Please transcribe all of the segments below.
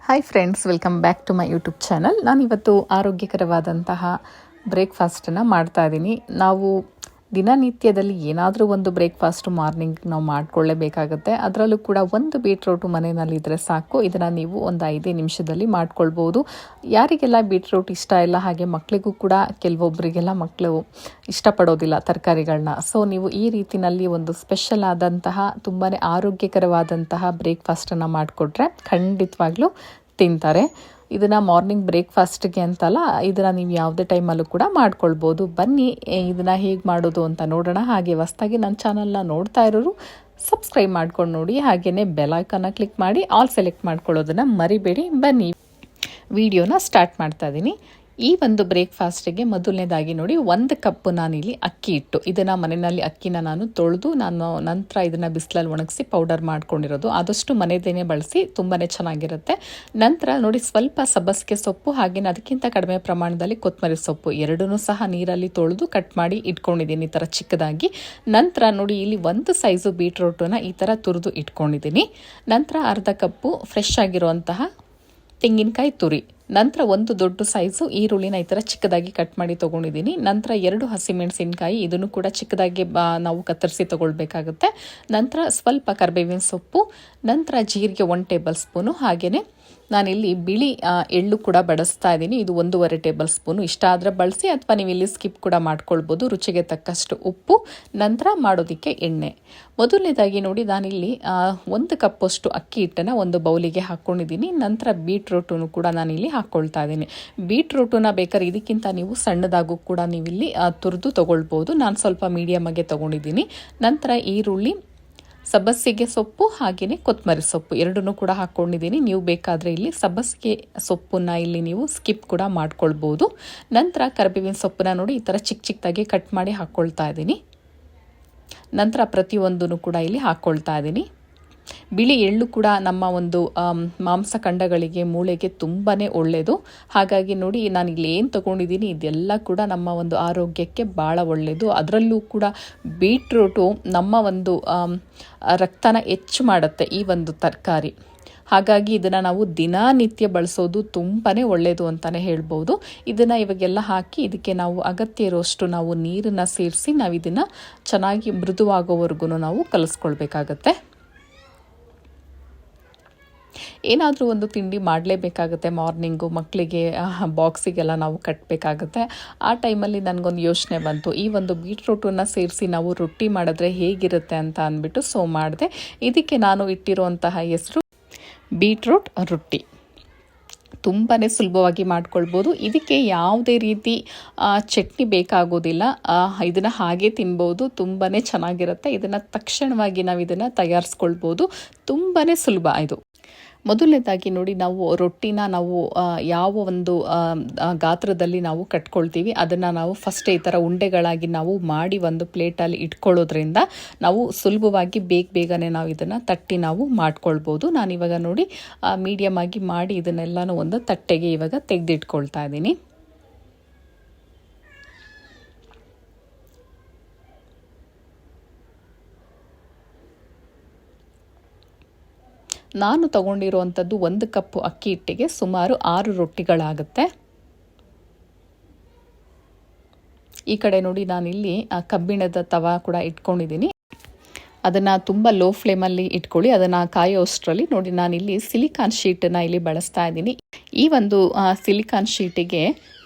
Hi friends, welcome back to my YouTube channel. ನಾನಿವತ್ತು ಆರೋಗ್ಯಕರವಾದಂತಹ ಬ್ರೇಕ್ಫಾಸ್ಟನ್ನು ಮಾಡ್ತಾ ಇದ್ದೀನಿ. ನಾವು ದಿನನಿತ್ಯದಲ್ಲಿ ಏನಾದರೂ ಒಂದು ಬ್ರೇಕ್ಫಾಸ್ಟು ಮಾರ್ನಿಂಗ್ ನಾವು ಮಾಡಿಕೊಳ್ಳೇಬೇಕಾಗುತ್ತೆ. ಅದರಲ್ಲೂ ಕೂಡ ಒಂದು ಬೀಟ್ರೂಟು ಮನೆಯಲ್ಲಿದ್ದರೆ ಸಾಕು. ಇದನ್ನು ನೀವು ಒಂದು 5 ನಿಮಿಷದಲ್ಲಿ ಮಾಡ್ಕೊಳ್ಬೋದು. ಯಾರಿಗೆಲ್ಲ ಬೀಟ್ರೂಟ್ ಇಷ್ಟ ಇಲ್ಲ, ಹಾಗೆ ಮಕ್ಕಳಿಗೂ ಕೂಡ ಕೆಲವೊಬ್ಬರಿಗೆಲ್ಲ ಮಕ್ಕಳು ಇಷ್ಟಪಡೋದಿಲ್ಲ ತರಕಾರಿಗಳನ್ನ. ಸೊ ನೀವು ಈ ರೀತಿಯಲ್ಲಿ ಒಂದು ಸ್ಪೆಷಲ್ ಆದಂತಹ ತುಂಬಾ ಆರೋಗ್ಯಕರವಾದಂತಹ ಬ್ರೇಕ್ಫಾಸ್ಟನ್ನು ಮಾಡಿಕೊಟ್ರೆ ಖಂಡಿತವಾಗ್ಲೂ ತಿಂತಾರೆ. ಇದನ್ನು ಮಾರ್ನಿಂಗ್ ಬ್ರೇಕ್ಫಾಸ್ಟ್ಗೆ ಅಂತಲ್ಲ, ಇದನ್ನು ನೀವು ಯಾವುದೇ ಟೈಮಲ್ಲೂ ಕೂಡ ಮಾಡ್ಕೊಳ್ಬೋದು. ಬನ್ನಿ ಇದನ್ನು ಹೇಗೆ ಮಾಡೋದು ಅಂತ ನೋಡೋಣ. ಹಾಗೆ ಹೊಸದಾಗಿ ನನ್ನ ಚಾನಲ್ನ ನೋಡ್ತಾ ಇರೋರು ಸಬ್ಸ್ಕ್ರೈಬ್ ಮಾಡ್ಕೊಂಡು ನೋಡಿ, ಹಾಗೆಯೇ ಬೆಲ್ ಐಕಾನ್ನ ಕ್ಲಿಕ್ ಮಾಡಿ ಆಲ್ ಸೆಲೆಕ್ಟ್ ಮಾಡ್ಕೊಳ್ಳೋದನ್ನು ಮರಿಬೇಡಿ. ಬನ್ನಿ ವಿಡಿಯೋನ ಸ್ಟಾರ್ಟ್ ಮಾಡ್ತಾ ಇದ್ದೀನಿ. ಈ ಒಂದು ಬ್ರೇಕ್ಫಾಸ್ಟಿಗೆ ಮೊದಲನೇದಾಗಿ ನೋಡಿ, 1 ಕಪ್ಪು ನಾನಿಲ್ಲಿ ಅಕ್ಕಿ ಹಿಟ್ಟು, ಇದನ್ನು ಮನೆಯಲ್ಲಿ ಅಕ್ಕಿನ ನಾನು ತೊಳೆದು ನಂತರ ಇದನ್ನು ಬಿಸಿಲಲ್ಲಿ ಒಣಗಿಸಿ ಪೌಡರ್ ಮಾಡ್ಕೊಂಡಿರೋದು. ಆದಷ್ಟು ಮನೆಯದೇನೆ ಬಳಸಿ, ತುಂಬಾ ಚೆನ್ನಾಗಿರುತ್ತೆ. ನಂತರ ನೋಡಿ, ಸ್ವಲ್ಪ ಸಬ್ಬಸಿಗೆ ಸೊಪ್ಪು, ಹಾಗೆಯೇ ಅದಕ್ಕಿಂತ ಕಡಿಮೆ ಪ್ರಮಾಣದಲ್ಲಿ ಕೊತ್ತಂಬರಿ ಸೊಪ್ಪು ಎರಡನ್ನೂ ಸಹ ನೀರಲ್ಲಿ ತೊಳೆದು ಕಟ್ ಮಾಡಿ ಇಟ್ಕೊಂಡಿದ್ದೀನಿ ಈ ಥರ ಚಿಕ್ಕದಾಗಿ. ನಂತರ ನೋಡಿ, ಇಲ್ಲಿ 1 ಸೈಜು ಬೀಟ್ರೂಟನ್ನು ಈ ಥರ ತುರಿದು ಇಟ್ಕೊಂಡಿದ್ದೀನಿ. ನಂತರ ಅರ್ಧ ಕಪ್ಪು ಫ್ರೆಶ್ ಆಗಿರುವಂತಹ ತೆಂಗಿನಕಾಯಿ ತುರಿ, ನಂತರ 1 ದೊಡ್ಡ ಸೈಜು ಈರುಳ್ಳಿನ ಈ ಥರ ಚಿಕ್ಕದಾಗಿ ಕಟ್ ಮಾಡಿ ತೊಗೊಂಡಿದ್ದೀನಿ. ನಂತರ 2 ಹಸಿಮೆಣಸಿನಕಾಯಿ, ಇದನ್ನು ಕೂಡ ಚಿಕ್ಕದಾಗಿ ನಾವು ಕತ್ತರಿಸಿ ತೊಗೊಳ್ಬೇಕಾಗುತ್ತೆ. ನಂತರ ಸ್ವಲ್ಪ ಕರಿಬೇವಿನ ಸೊಪ್ಪು, ನಂತರ ಜೀರಿಗೆ 1 ಟೇಬಲ್ ಸ್ಪೂನು, ಹಾಗೆಯೇ ನಾನಿಲ್ಲಿ ಬಿಳಿ ಎಳ್ಳು ಕೂಡ ಬಳಸ್ತಾ ಇದ್ದೀನಿ. ಇದು 1.5 ಟೇಬಲ್ ಸ್ಪೂನು. ಇಷ್ಟ ಆದರೆ ಬಳಸಿ, ಅಥವಾ ನೀವು ಇಲ್ಲಿ ಸ್ಕಿಪ್ ಕೂಡ ಮಾಡ್ಕೊಳ್ಬೋದು. ರುಚಿಗೆ ತಕ್ಕಷ್ಟು ಉಪ್ಪು, ನಂತರ ಮಾಡೋದಕ್ಕೆ ಎಣ್ಣೆ. ಮೊದಲನೇದಾಗಿ ನೋಡಿ, ನಾನಿಲ್ಲಿ 1 ಕಪ್ಪಷ್ಟು ಅಕ್ಕಿ ಹಿಟ್ಟನ್ನು ಒಂದು ಬೌಲಿಗೆ ಹಾಕ್ಕೊಂಡಿದ್ದೀನಿ. ನಂತರ ಬೀಟ್ರೂಟನ್ನು ಕೂಡ ನಾನಿಲ್ಲಿ ಹಾಕ್ಕೊಳ್ತಾ ಇದ್ದೀನಿ. ಬೀಟ್ರೂಟನ್ನ ಬೇಕಾದ್ರೆ ಇದಕ್ಕಿಂತ ನೀವು ಸಣ್ಣದಾಗೂ ಕೂಡ ನೀವಿಲ್ಲಿ ತುರಿದು ತೊಗೊಳ್ಬೋದು. ನಾನು ಸ್ವಲ್ಪ ಮೀಡಿಯಮ್ಮಾಗೆ ತೊಗೊಂಡಿದ್ದೀನಿ. ನಂತರ ಈರುಳ್ಳಿ, ಸಬ್ಬಸಿಗೆ ಸೊಪ್ಪು, ಹಾಗೆಯೇ ಕೊತ್ತಂಬರಿ ಸೊಪ್ಪು ಎರಡನ್ನೂ ಕೂಡ ಹಾಕ್ಕೊಂಡಿದ್ದೀನಿ. ನೀವು ಬೇಕಾದರೆ ಇಲ್ಲಿ ಸಬ್ಬಸಿಗೆ ಸೊಪ್ಪನ್ನು ಇಲ್ಲಿ ನೀವು ಸ್ಕಿಪ್ ಕೂಡ ಮಾಡ್ಕೊಳ್ಬೋದು. ನಂತರ ಕರಿಬೇವಿನ ಸೊಪ್ಪನ್ನ ನೋಡಿ ಈ ಥರ ಚಿಕ್ಕದಾಗಿ ಕಟ್ ಮಾಡಿ ಹಾಕ್ಕೊಳ್ತಾ ಇದ್ದೀನಿ. ನಂತರ ಪ್ರತಿಯೊಂದನ್ನು ಕೂಡ ಇಲ್ಲಿ ಹಾಕ್ಕೊಳ್ತಾ ಇದ್ದೀನಿ. ಬಿಳಿ ಎಳ್ಳು ಕೂಡ ನಮ್ಮ ಒಂದು ಮಾಂಸಖಂಡಗಳಿಗೆ, ಮೂಳೆಗೆ ತುಂಬಾ ಒಳ್ಳೆಯದು. ಹಾಗಾಗಿ ನೋಡಿ, ನಾನು ಇಲ್ಲಿ ಏನು ತೊಗೊಂಡಿದ್ದೀನಿ ಇದೆಲ್ಲ ಕೂಡ ನಮ್ಮ ಒಂದು ಆರೋಗ್ಯಕ್ಕೆ ಭಾಳ ಒಳ್ಳೆಯದು. ಅದರಲ್ಲೂ ಕೂಡ ಬೀಟ್ರೂಟು ನಮ್ಮ ಒಂದು ರಕ್ತನ ಹೆಚ್ಚು ಮಾಡುತ್ತೆ ಈ ಒಂದು ತರಕಾರಿ. ಹಾಗಾಗಿ ಇದನ್ನು ನಾವು ದಿನನಿತ್ಯ ಬಳಸೋದು ತುಂಬಾ ಒಳ್ಳೆಯದು ಅಂತಲೇ ಹೇಳ್ಬೋದು. ಇದನ್ನು ಇವಾಗೆಲ್ಲ ಹಾಕಿ ಇದಕ್ಕೆ ನಾವು ಅಗತ್ಯ ಇರೋಷ್ಟು ನಾವು ನೀರನ್ನು ಸೇರಿಸಿ ನಾವು ಇದನ್ನು ಚೆನ್ನಾಗಿ ಮೃದುವಾಗೋವರೆಗೂ ನಾವು ಕಲಿಸ್ಕೊಳ್ಬೇಕಾಗತ್ತೆ. ಏನಾದರೂ ಒಂದು ತಿಂಡಿ ಮಾಡಲೇಬೇಕಾಗುತ್ತೆ ಮಾರ್ನಿಂಗು, ಮಕ್ಕಳಿಗೆ ಬಾಕ್ಸಿಗೆಲ್ಲ ನಾವು ಕಟ್ಟಬೇಕಾಗುತ್ತೆ. ಆ ಟೈಮಲ್ಲಿ ನನಗೊಂದು ಯೋಚನೆ ಬಂತು, ಈ ಒಂದು ಬೀಟ್ರೂಟನ್ನು ಸೇರಿಸಿ ನಾವು ರೊಟ್ಟಿ ಮಾಡಿದ್ರೆ ಹೇಗಿರುತ್ತೆ ಅಂತ ಅಂದ್ಬಿಟ್ಟು ಸೊ ಮಾಡಿದೆ. ಇದಕ್ಕೆ ನಾನು ಇಟ್ಟಿರುವಂತಹ ಹೆಸರು ಬೀಟ್ರೂಟ್ ರೊಟ್ಟಿ. ತುಂಬಾ ಸುಲಭವಾಗಿ ಮಾಡ್ಕೊಳ್ಬೋದು. ಇದಕ್ಕೆ ಯಾವುದೇ ರೀತಿ ಚಟ್ನಿ ಬೇಕಾಗೋದಿಲ್ಲ. ಇದನ್ನು ಹಾಗೆ ತಿನ್ಬೋದು. ತುಂಬಾ ಚೆನ್ನಾಗಿರುತ್ತೆ. ಇದನ್ನು ತಕ್ಷಣವಾಗಿ ನಾವು ಇದನ್ನು ತಯಾರಿಸ್ಕೊಳ್ಬೋದು. ತುಂಬಾ ಸುಲಭ ಇದು. ಮೊದಲನೇದಾಗಿ ನೋಡಿ, ನಾವು ರೊಟ್ಟಿನ ನಾವು ಯಾವ ಒಂದು ಗಾತ್ರದಲ್ಲಿ ನಾವು ಕಟ್ಕೊಳ್ತೀವಿ ಅದನ್ನು ನಾವು ಫಸ್ಟ್ ಈ ಥರ ಉಂಡೆಗಳಾಗಿ ನಾವು ಮಾಡಿ ಒಂದು ಪ್ಲೇಟಲ್ಲಿ ಇಟ್ಕೊಳ್ಳೋದ್ರಿಂದ ನಾವು ಸುಲಭವಾಗಿ ಬೇಗನೆ ನಾವು ಇದನ್ನು ತಟ್ಟಿ ನಾವು ಮಾಡ್ಕೊಳ್ಬೋದು. ನಾನಿವಾಗ ನೋಡಿ ಮೀಡಿಯಮ್ ಆಗಿ ಮಾಡಿ ಇದನ್ನೆಲ್ಲನೂ ಒಂದು ತಟ್ಟೆಗೆ ಇವಾಗ ತೆಗೆದಿಟ್ಕೊಳ್ತಾ ಇದ್ದೀನಿ. ನಾನು ತಗೊಂಡಿರುವಂಥದ್ದು 1 ಕಪ್ಪು ಅಕ್ಕಿ ಹಿಟ್ಟಿಗೆ ಸುಮಾರು 6 ರೊಟ್ಟಿಗಳಾಗುತ್ತೆ. ಈ ಕಡೆ ನೋಡಿ, ನಾನಿಲ್ಲಿ ಕಬ್ಬಿಣದ ತವ ಕೂಡ ಇಟ್ಕೊಂಡಿದ್ದೀನಿ. ಅದನ್ನು ತುಂಬ ಲೋ ಫ್ಲೇಮಲ್ಲಿ ಇಟ್ಕೊಳ್ಳಿ. ಅದನ್ನು ಕಾಯೋಷ್ಟರಲ್ಲಿ ನೋಡಿ, ನಾನಿಲ್ಲಿ ಸಿಲಿಕಾನ್ ಶೀಟನ್ನು ಇಲ್ಲಿ ಬಳಸ್ತಾ ಇದ್ದೀನಿ. ಈ ಒಂದು ಸಿಲಿಕಾನ್ ಶೀಟಿಗೆ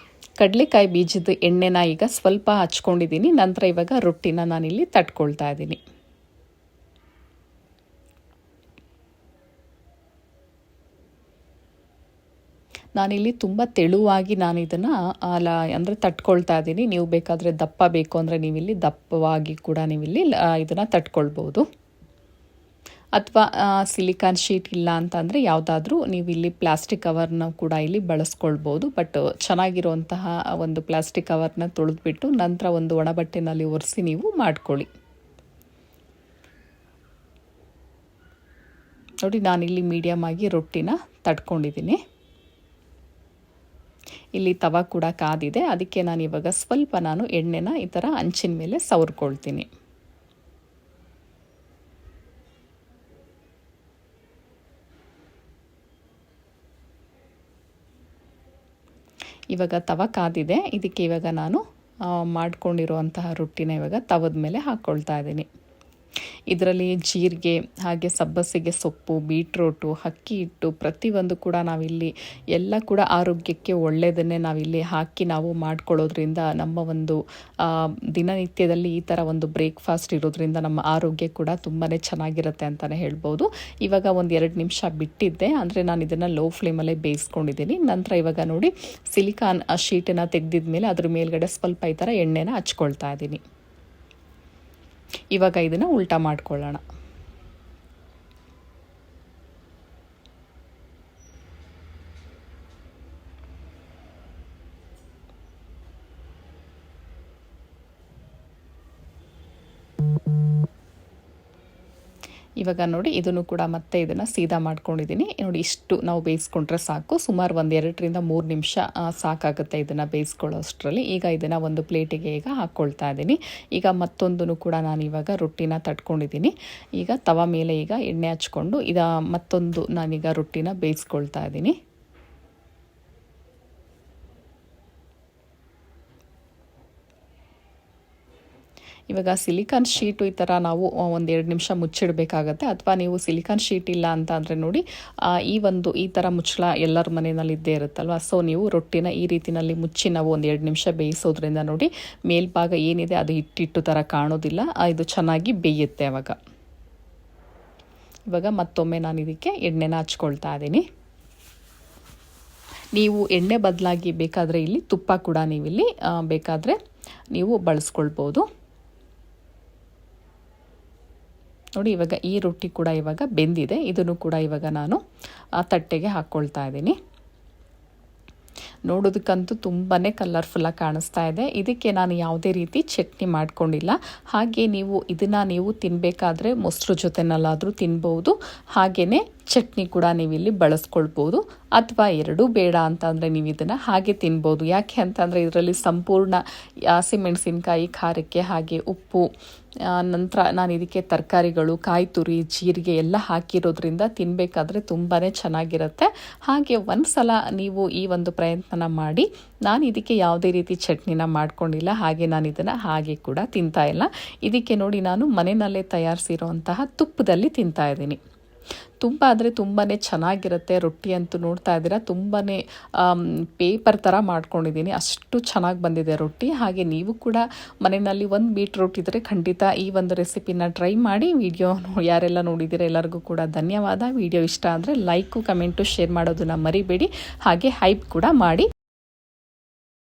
ಕಡಲೆಕಾಯಿ ಬೀಜದ ಎಣ್ಣೆನ ಈಗ ಸ್ವಲ್ಪ ಹಚ್ಕೊಂಡಿದ್ದೀನಿ. ನಂತರ ಇವಾಗ ರೊಟ್ಟಿನ ನಾನಿಲ್ಲಿ ತಟ್ಕೊಳ್ತಾ ಇದ್ದೀನಿ. ನಾನಿಲ್ಲಿ ತುಂಬ ತೆಳುವಾಗಿ ನಾನು ಇದನ್ನು ಅಂದರೆ ತಟ್ಕೊಳ್ತಾ ಇದ್ದೀನಿ. ನೀವು ಬೇಕಾದರೆ ದಪ್ಪ ಬೇಕು ಅಂದರೆ ನೀವಿಲ್ಲಿ ದಪ್ಪವಾಗಿ ಕೂಡ ನೀವಿಲ್ಲಿ ಇದನ್ನು ತಟ್ಕೊಳ್ಬೋದು. ಅಥವಾ ಸಿಲಿಕಾನ್ ಶೀಟ್ ಇಲ್ಲ ಅಂತಂದರೆ ಯಾವುದಾದ್ರೂ ನೀವು ಇಲ್ಲಿ ಪ್ಲಾಸ್ಟಿಕ್ ಕವರ್ನ ಕೂಡ ಇಲ್ಲಿ ಬಳಸ್ಕೊಳ್ಬೋದು. ಬಟ್ ಚೆನ್ನಾಗಿರುವಂತಹ ಒಂದು ಪ್ಲಾಸ್ಟಿಕ್ ಕವರ್ನ ತೊಳೆದ್ಬಿಟ್ಟು ನಂತರ ಒಂದು ಒಣಬಟ್ಟೆನಲ್ಲಿ ಒರೆಸಿ ನೀವು ಮಾಡ್ಕೊಳ್ಳಿ. ನೋಡಿ, ನಾನಿಲ್ಲಿ ಮೀಡಿಯಮ್ ಆಗಿ ರೊಟ್ಟಿನ ತಟ್ಕೊಂಡಿದ್ದೀನಿ. ಇಲ್ಲಿ ತವ ಕೂಡ ಕಾದಿದೆ. ಅದಕ್ಕೆ ನಾನು ಇವಾಗ ಸ್ವಲ್ಪ ಎಣ್ಣೆನ ಈ ಥರ ಹಂಚಿನ ಮೇಲೆ ಸವರ್ಕೊಳ್ತೀನಿ. ಇವಾಗ ತವ ಕಾದಿದೆ. ಇದಕ್ಕೆ ಇವಾಗ ನಾನು ಮಾಡ್ಕೊಂಡಿರುವಂತಹ ರೊಟ್ಟಿನ ಇವಾಗ ತವದ ಮೇಲೆ ಹಾಕ್ಕೊಳ್ತಾ ಇದ್ದೀನಿ. ಇದರಲ್ಲಿ ಜೀರಿಗೆ, ಹಾಗೆ ಸಬ್ಬಸಿಗೆ ಸೊಪ್ಪು, ಬೀಟ್ರೋಟು, ಅಕ್ಕಿ ಹಿಟ್ಟು ಪ್ರತಿಯೊಂದು ಕೂಡ ನಾವಿಲ್ಲಿ ಎಲ್ಲ ಕೂಡ ಆರೋಗ್ಯಕ್ಕೆ ಒಳ್ಳೆಯದನ್ನೇ ನಾವಿಲ್ಲಿ ಹಾಕಿ ನಾವು ಮಾಡ್ಕೊಳ್ಳೋದ್ರಿಂದ ನಮ್ಮ ಒಂದು ದಿನನಿತ್ಯದಲ್ಲಿ ಈ ಥರ ಒಂದು ಬ್ರೇಕ್ಫಾಸ್ಟ್ ಇರೋದ್ರಿಂದ ನಮ್ಮ ಆರೋಗ್ಯ ಕೂಡ ತುಂಬಾ ಚೆನ್ನಾಗಿರುತ್ತೆ ಅಂತಲೇ ಹೇಳ್ಬೋದು. ಇವಾಗ ಒಂದು 2 ನಿಮಿಷ ಬಿಟ್ಟಿದ್ದೆ, ಅಂದರೆ ನಾನು ಇದನ್ನು ಲೋ ಫ್ಲೇಮಲ್ಲೇ ಬೇಯಿಸ್ಕೊಂಡಿದ್ದೀನಿ. ನಂತರ ಇವಾಗ ನೋಡಿ ಸಿಲಿಕಾನ್ ಶೀಟನ್ನು ತೆಗೆದಿದ ಮೇಲೆ ಅದ್ರ ಮೇಲ್ಗಡೆ ಸ್ವಲ್ಪ ಈ ಥರ ಎಣ್ಣೆನ ಹಚ್ಕೊಳ್ತಾ ಇದ್ದೀನಿ. ಇವಾಗ ಇದನ್ನು ಉಲ್ಟಾ ಮಾಡ್ಕೊಳ್ಳೋಣ. ಇವಾಗ ನೋಡಿ ಇದನ್ನು ಕೂಡ ಮತ್ತೆ ಇದನ್ನು ಸೀದಾ ಮಾಡ್ಕೊಂಡಿದ್ದೀನಿ. ನೋಡಿ ಇಷ್ಟು ನಾವು ಬೇಯಿಸ್ಕೊಂಡ್ರೆ ಸಾಕು. ಸುಮಾರು ಒಂದು 2-3 ನಿಮಿಷ ಸಾಕಾಗುತ್ತೆ ಇದನ್ನು ಬೇಯಿಸ್ಕೊಳ್ಳೋ ಅಷ್ಟರಲ್ಲಿ. ಈಗ ಇದನ್ನು ಒಂದು ಪ್ಲೇಟಿಗೆ ಈಗ ಹಾಕ್ಕೊಳ್ತಾ ಇದ್ದೀನಿ. ಈಗ ಮತ್ತೊಂದನ್ನು ಕೂಡ ನಾನು ಇವಾಗ ರೊಟ್ಟಿನ ತಟ್ಕೊಂಡಿದ್ದೀನಿ. ಈಗ ತವ ಮೇಲೆ ಈಗ ಎಣ್ಣೆ ಹಚ್ಕೊಂಡು ಮತ್ತೊಂದು ನಾನೀಗ ರೊಟ್ಟಿನ ಬೇಯಿಸ್ಕೊಳ್ತಾ ಇದ್ದೀನಿ. ಇವಾಗ ಸಿಲಿಕಾನ್ ಶೀಟು ಈ ಥರ ನಾವು 1-2 ನಿಮಿಷ ಮುಚ್ಚಿಡಬೇಕಾಗತ್ತೆ. ಅಥವಾ ನೀವು ಸಿಲಿಕಾನ್ ಶೀಟ್ ಇಲ್ಲ ಅಂತ ಅಂದರೆ ನೋಡಿ ಈ ಥರ ಮುಚ್ಚಳ ಎಲ್ಲರ ಮನೆಯಲ್ಲಿ ಇದ್ದೇ ಇರುತ್ತಲ್ವ. ಸೊ ನೀವು ರೊಟ್ಟಿನ ಈ ರೀತಿಯಲ್ಲಿ ಮುಚ್ಚಿ ನಾವು 1-2 ನಿಮಿಷ ಬೇಯಿಸೋದ್ರಿಂದ ನೋಡಿ ಮೇಲ್ಭಾಗ ಏನಿದೆ ಅದು ಹಿಟ್ಟಿಟ್ಟು ಥರ ಕಾಣೋದಿಲ್ಲ, ಇದು ಚೆನ್ನಾಗಿ ಬೇಯುತ್ತೆ ಅವಾಗ. ಇವಾಗ ಮತ್ತೊಮ್ಮೆ ನಾನು ಇದಕ್ಕೆ ಎಣ್ಣೆನ ಹಚ್ಕೊಳ್ತಾ ಇದ್ದೀನಿ. ನೀವು ಎಣ್ಣೆ ಬದಲಾಗಿ ಬೇಕಾದರೆ ಇಲ್ಲಿ ತುಪ್ಪ ಕೂಡ ನೀವಿಲ್ಲಿ ಬೇಕಾದರೆ ನೀವು ಬಳಸ್ಕೊಳ್ಬೋದು. ನೋಡಿ ಇವಾಗ ಈ ರೊಟ್ಟಿ ಕೂಡ ಇವಾಗ ಬೆಂದಿದೆ. ಇದನ್ನು ಕೂಡ ಇವಾಗ ನಾನು ತಟ್ಟೆಗೆ ಹಾಕ್ಕೊಳ್ತಾ ಇದ್ದೀನಿ. ನೋಡೋದಕ್ಕಂತೂ ತುಂಬಾ ಕಲರ್ಫುಲ್ಲಾಗಿ ಕಾಣಿಸ್ತಾ ಇದೆ. ಇದಕ್ಕೆ ನಾನು ಯಾವುದೇ ರೀತಿ ಚಟ್ನಿ ಮಾಡ್ಕೊಂಡಿಲ್ಲ. ಹಾಗೆ ನೀವು ತಿನ್ನಬೇಕಾದ್ರೆ ಮೊಸರು ಜೊತೆನಲ್ಲಾದರೂ ತಿನ್ಬೋದು. ಹಾಗೆಯೇ ಚಟ್ನಿ ಕೂಡ ನೀವಿಲ್ಲಿ ಬಳಸ್ಕೊಳ್ಬೋದು. ಅಥವಾ ಎರಡೂ ಬೇಡ ಅಂತಂದರೆ ನೀವು ಇದನ್ನು ಹಾಗೆ ತಿನ್ಬೋದು. ಯಾಕೆ ಅಂತಂದರೆ ಇದರಲ್ಲಿ ಸಂಪೂರ್ಣ ಹಸಿಮೆಣಸಿನ್ಕಾಯಿ ಖಾರಕ್ಕೆ, ಹಾಗೆ ಉಪ್ಪು, ನಂತರ ನಾನು ಇದಕ್ಕೆ ತರಕಾರಿಗಳು, ಕಾಯಿ ತುರಿ, ಜೀರಿಗೆ ಎಲ್ಲ ಹಾಕಿರೋದ್ರಿಂದ ತಿನ್ನಬೇಕಾದ್ರೆ ತುಂಬಾ ಚೆನ್ನಾಗಿರುತ್ತೆ. ಹಾಗೆ ಒಂದು ಸಲ ನೀವು ಈ ಒಂದು ಪ್ರಯತ್ನ ಮಾಡಿ. ನಾನು ಇದಕ್ಕೆ ಯಾವುದೇ ರೀತಿ ಚಟ್ನಿನ ಮಾಡ್ಕೊಂಡಿಲ್ಲ, ಹಾಗೆ ನಾನು ಇದನ್ನು ಹಾಗೆ ಕೂಡ ತಿಂತಾ ಇಲ್ಲ. ಇದಕ್ಕೆ ನೋಡಿ ನಾನು ಮನೆಯಲ್ಲೇ ತಯಾರಿಸಿರುವಂತಹ ತುಪ್ಪದಲ್ಲಿ ತಿಂತಾ ಇದ್ದೀನಿ. ತುಂಬ ಅಂದರೆ ತುಂಬಾ ಚೆನ್ನಾಗಿರುತ್ತೆ. ರೊಟ್ಟಿ ಅಂತೂ ನೋಡ್ತಾ ಇದ್ದೀರಾ ತುಂಬಾ ಪೇಪರ್ ಥರ ಮಾಡ್ಕೊಂಡಿದ್ದೀನಿ, ಅಷ್ಟು ಚೆನ್ನಾಗಿ ಬಂದಿದೆ ರೊಟ್ಟಿ. ಹಾಗೆ ನೀವು ಕೂಡ ಮನೆಯಲ್ಲಿ ಒಂದು ಬೀಟ್ರೂಟ್ ಇದ್ದರೆ ಖಂಡಿತ ಈ ಒಂದು ರೆಸಿಪಿನ ಟ್ರೈ ಮಾಡಿ. ವಿಡಿಯೋ ಯಾರೆಲ್ಲ ನೋಡಿದ್ದೀರಾ ಎಲ್ಲರಿಗೂ ಕೂಡ ಧನ್ಯವಾದ. ವಿಡಿಯೋ ಇಷ್ಟ ಅಂದರೆ ಲೈಕು, ಕಮೆಂಟು, ಶೇರ್ ಮಾಡೋದನ್ನು ಮರಿಬೇಡಿ. ಹಾಗೆ ಹೈಪ್ ಕೂಡ ಮಾಡಿ.